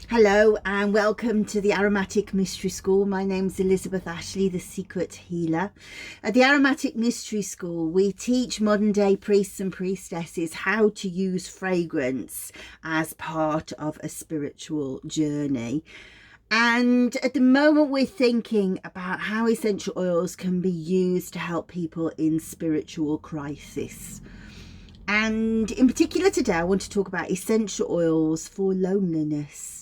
Hello and welcome to the Aromatic Mystery School. My name's Elizabeth Ashley, the Secret Healer. At the Aromatic Mystery School, we teach modern day priests and priestesses how to use fragrance as part of a spiritual journey. And at the moment, we're thinking about how essential oils can be used to help people in spiritual crisis. And in particular today, I want to talk about essential oils for loneliness.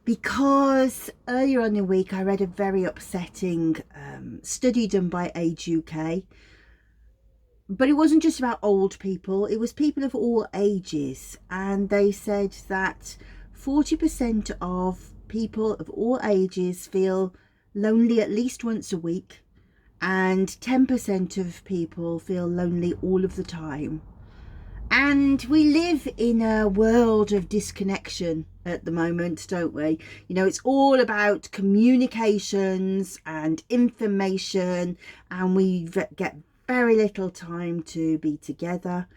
Because earlier on in the week, I read a very upsetting study done by Age UK. But it wasn't just about old people, it was people of all ages. And they said that 40% of people of all ages feel lonely at least once a week. And 10% of people feel lonely all of the time. And we live in a world of disconnection at the moment, don't we? You know, it's all about communications and information, and we get very little time to be together,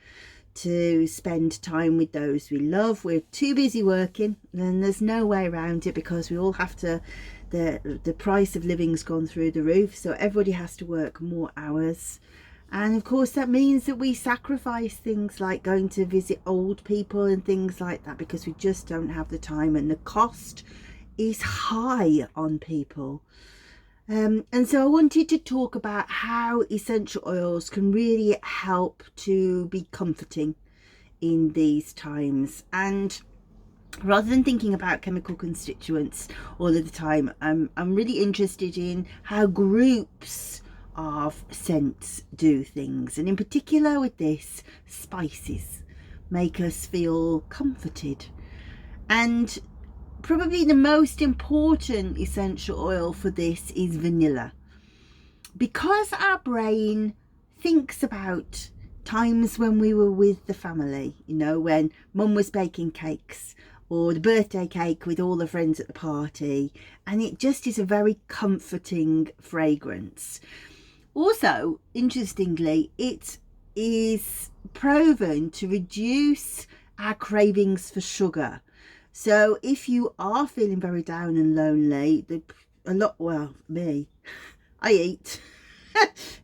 to spend time with those we love. We're too busy working, and there's no way around it because we all have to, the price of living's gone through the roof, so everybody has to work more hours. And of course that means that we sacrifice things like going to visit old people and things like that because we just don't have the time, and the cost is high on people. And so I wanted to talk about how essential oils can really help to be comforting in these times. And rather than thinking about chemical constituents all of the time, I'm really interested in how groups of scents do things, and in particular with this, spices make us feel comforted. And probably the most important essential oil for this is vanilla, because our brain thinks about times when we were with the family, you know, when mum was baking cakes or the birthday cake with all the friends at the party, and it just is a very comforting fragrance. Also, interestingly, it is proven to reduce our cravings for sugar. So if you are feeling very down and lonely, me, I eat.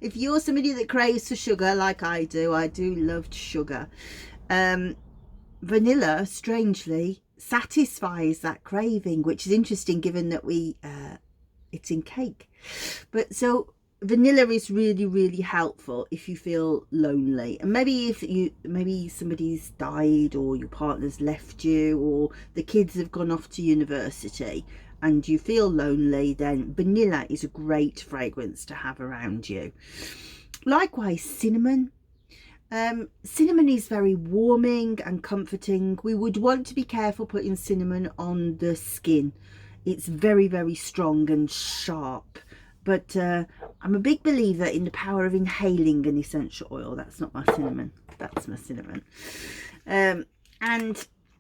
If you're somebody that craves for sugar like I do love sugar. Vanilla, strangely, satisfies that craving, which is interesting given that it's in cake. But so vanilla is really helpful if you feel lonely, and maybe somebody's died, or your partner's left you, or the kids have gone off to university and you feel lonely, then vanilla is a great fragrance to have around you. Likewise, cinnamon. Cinnamon is very warming and comforting. We would want to be careful putting cinnamon on the skin. It's very strong and sharp. But I'm a big believer in the power of inhaling an essential oil. That's not my cinnamon. That's my cinnamon. And,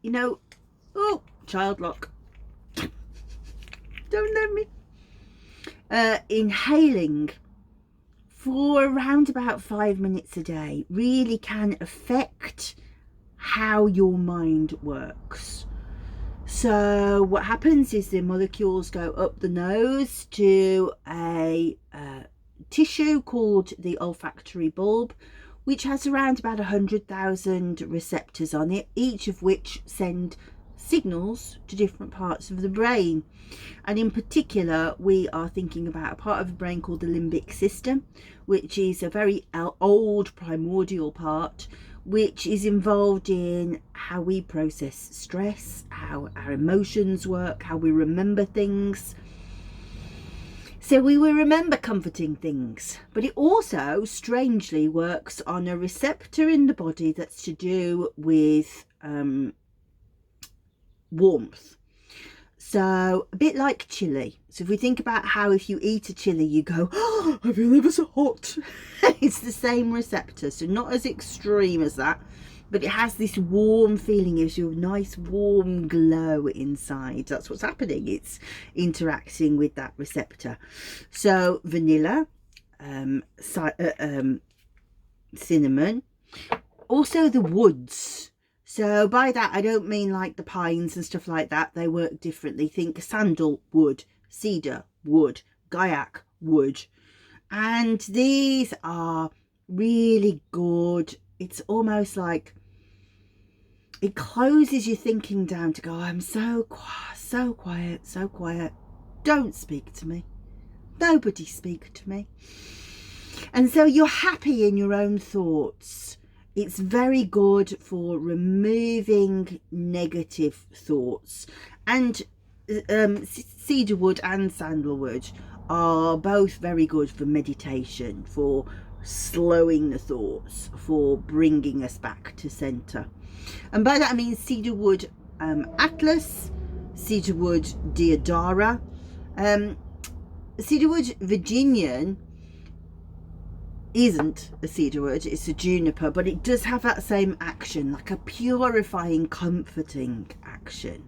you know, oh, child lock. Don't let me. Inhaling for around about 5 minutes a day really can affect how your mind works. So what happens is the molecules go up the nose to a tissue called the olfactory bulb, which has around about 100,000 receptors on it, each of which send signals to different parts of the brain. And in particular, we are thinking about a part of the brain called the limbic system, which is a very old primordial part, which is involved in how we process stress, how our emotions work, how we remember things. So we will remember comforting things, but it also strangely works on a receptor in the body that's to do with warmth. So a bit like chili. So if we think about how if you eat a chili, you go, oh, I feel ever so hot. It's the same receptor. So not as extreme as that, but it has this warm feeling, gives you a nice warm glow inside. That's what's happening. It's interacting with that receptor. So vanilla, cinnamon, also the woods. So by that, I don't mean like the pines and stuff like that. They work differently. Think sandalwood, cedar wood, gaiac wood. And these are really good. It's almost like it closes your thinking down to go, I'm so quiet, so quiet. Don't speak to me. Nobody speak to me. And so you're happy in your own thoughts. It's very good for removing negative thoughts. And cedarwood and sandalwood are both very good for meditation, for slowing the thoughts, for bringing us back to center. And by that I mean cedarwood atlas, cedarwood Deodara, cedarwood Virginian isn't a cedarwood, it's a juniper, but it does have that same action, like a purifying, comforting action.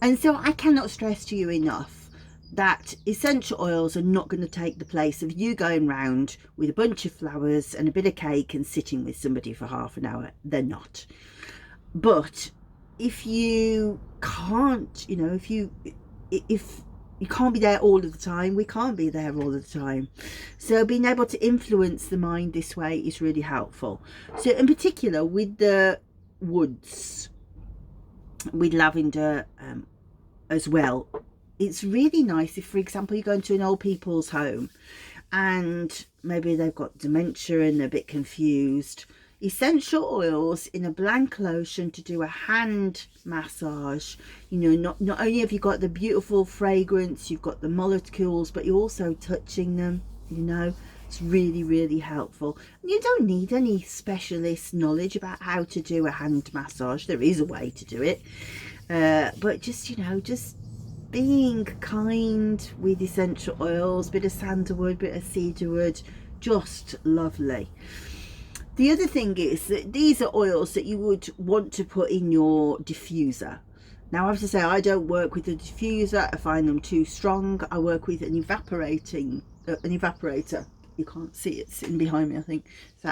And so I cannot stress to you enough that essential oils are not going to take the place of you going round with a bunch of flowers and a bit of cake and sitting with somebody for half an hour. They're not. But if you can't, you know, if you can't be there all of the time, we can't be there all of the time. So being able to influence the mind this way is really helpful. So in particular with the woods, with lavender as well, it's really nice if, for example, you go into an old people's home and maybe they've got dementia and they're a bit confused. Essential oils in a blank lotion to do a hand massage. You know, not only have you got the beautiful fragrance, you've got the molecules, but you're also touching them, you know. It's really, really helpful. And you don't need any specialist knowledge about how to do a hand massage. There is a way to do it. But just, you know, just being kind with essential oils, bit of sandalwood, bit of cedarwood, just lovely. The other thing is that these are oils that you would want to put in your diffuser. Now I have to say, I don't work with a diffuser. I find them too strong. I work with an evaporator. You can't see it sitting behind me. I think it's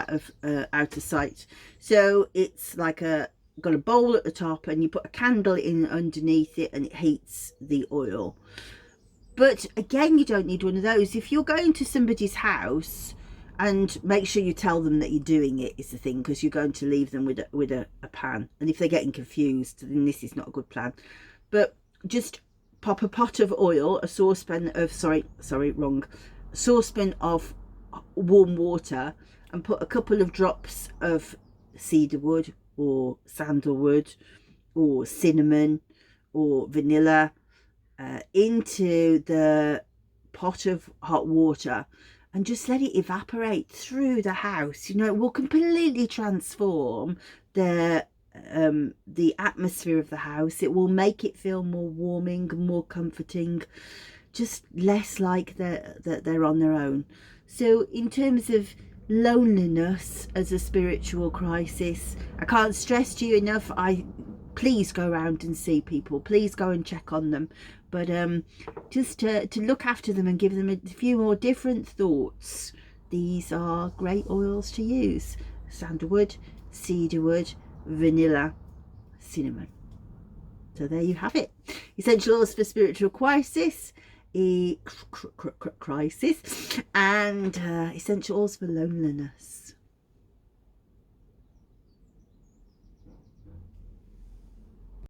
out of sight. So it's like got a bowl at the top and you put a candle in underneath it and it heats the oil. But again, you don't need one of those. If you're going to somebody's house, and make sure you tell them that you're doing it is the thing, because you're going to leave them with a pan. And if they're getting confused, then this is not a good plan. But just pop a pot of oil, a saucepan of, saucepan of warm water, and put a couple of drops of cedarwood or sandalwood or cinnamon or vanilla into the pot of hot water, and just let it evaporate through the house. You know, it will completely transform the atmosphere of the house. It will make it feel more warming, more comforting, just less like they're on their own. So in terms of loneliness as a spiritual crisis, I can't stress to you enough, please go around and see people, please go and check on them, but just to look after them and give them a few more different thoughts. These are great oils to use: sandalwood, cedarwood, vanilla, cinnamon. So there you have it. Essential oils for spiritual crisis, and essential oils for loneliness.